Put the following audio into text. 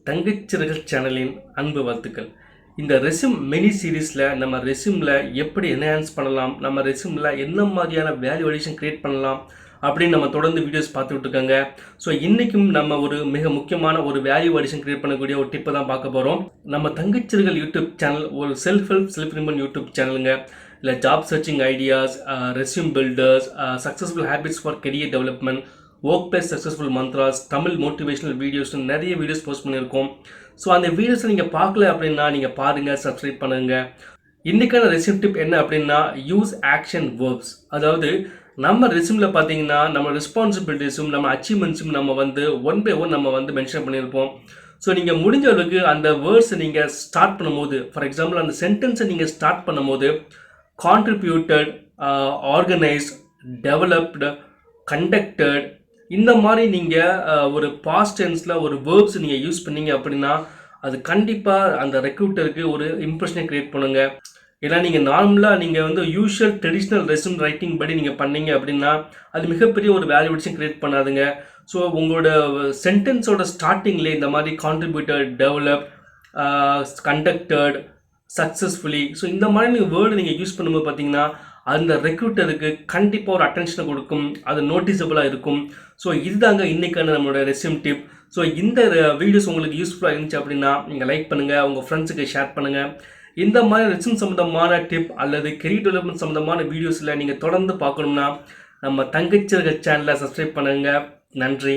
தங்கச்சிறகல் சேனலின் அன்பு வாழ்த்துக்கள். இந்த ரெஸ்யூம் மினி சீரீஸில் நம்ம ரெஸ்யூமில் எப்படி என்ஹான்ஸ் பண்ணலாம், நம்ம ரெஸ்யூமில் என்ன மாதிரியான வேல்யூ அடிஷன் கிரியேட் பண்ணலாம் அப்படின்னு நம்ம தொடர்ந்து வீடியோஸ் பார்த்துக்கிட்டு இருக்காங்க. ஸோ இன்றைக்கும் நம்ம ஒரு மிக முக்கியமான ஒரு வேல்யூ அடிஷன் கிரியேட் பண்ணக்கூடிய ஒரு டிப்பை தான் பார்க்க போகிறோம். நம்ம தங்கச்சிறகல் யூடியூப் சேனல் ஒரு செல்ஃப் இம்ப்ரூவ்மெண்ட் யூடியூப் சேனலுங்க. இல்லை job searching ideas, resume builders, successful habits for career development, work place successful mantras, Tamil motivational videos நிறைய வீடியோஸ் போஸ்ட் பண்ணியிருக்கோம். ஸோ அந்த வீடியோஸை நீங்கள் பார்க்கல அப்படின்னா நீங்கள் பாருங்கள், சப்ஸ்கிரைப் பண்ணுங்கள். இன்றைக்கான ரெஸ்யூம் டிப் என்ன அப்படின்னா யூஸ் ஆக்ஷன் வேர்ப்ஸ். அதாவது நம்ம ரெஸ்யூமில் பார்த்தீங்கன்னா நம்ம ரெஸ்பான்சிபிலிட்டிஸும் நம்ம அச்சீவ்மெண்ட்ஸும் நம்ம ஒன் பை ஒன் நம்ம மென்ஷன் பண்ணியிருப்போம். ஸோ நீங்கள் முடிஞ்ச அளவுக்கு அந்த வேர்ட்ஸை நீங்கள் ஸ்டார்ட் பண்ணும்போது, ஃபார் எக்ஸாம்பிள் அந்த சென்டென்ஸை நீங்கள் ஸ்டார்ட் பண்ணும்போது கான்ட்ரிபியூட்டட், ஆர்கனைஸ்ட், டெவலப்டு, கண்டக்டட், இந்த மாதிரி நீங்கள் ஒரு பாஸ்ட் டென்ஸில் ஒரு வேர்ப்ஸ் நீங்கள் யூஸ் பண்ணீங்க அப்படின்னா அது கண்டிப்பாக அந்த ரெக்ரூட்டருக்கு ஒரு இம்ப்ரெஷனை க்ரியேட் பண்ணுங்க. ஏன்னா நீங்கள் நார்மலாக நீங்கள் யூஷுவல் ட்ரெடிஷ்னல் ரெஸ்யூம் ரைட்டிங் படி நீங்கள் பண்ணீங்க அப்படின்னா அது மிகப்பெரிய ஒரு வேல்யூவேஷன் க்ரியேட் பண்ணாதுங்க. ஸோ உங்களோட சென்டென்ஸோட ஸ்டார்டிங்லேயே இந்த மாதிரி contributed, develop, conducted, successfully, so இந்த மாதிரி நீங்கள் வேர்டு நீங்கள் யூஸ் பண்ணும்போது பார்த்தீங்கன்னா அந்த ரெக்ரூட்டருக்கு கண்டிப்பாக ஒரு அட்டென்ஷனை கொடுக்கும், அது நோட்டிசபிளாக இருக்கும். ஸோ இதுதாங்க இன்றைக்கான நம்மளோட ரெஸ்யூம் டிப். ஸோ இந்த வீடியோஸ் உங்களுக்கு யூஸ்ஃபுல்லாக இருந்துச்சு அப்படின்னா நீங்கள் லைக் பண்ணுங்கள், உங்கள் ஃப்ரெண்ட்ஸுக்கு ஷேர் பண்ணுங்கள். இந்த மாதிரி ரெஸ்யூம் சம்மந்தமான டிப் அல்லது கெரியர் டெவலப்மெண்ட் சம்மந்தமான வீடியோஸில் நீங்கள் தொடர்ந்து பார்க்கணும்னா நம்ம தங்கச்சிறகல் சேனலை சப்ஸ்கிரைப் பண்ணுங்கள். நன்றி.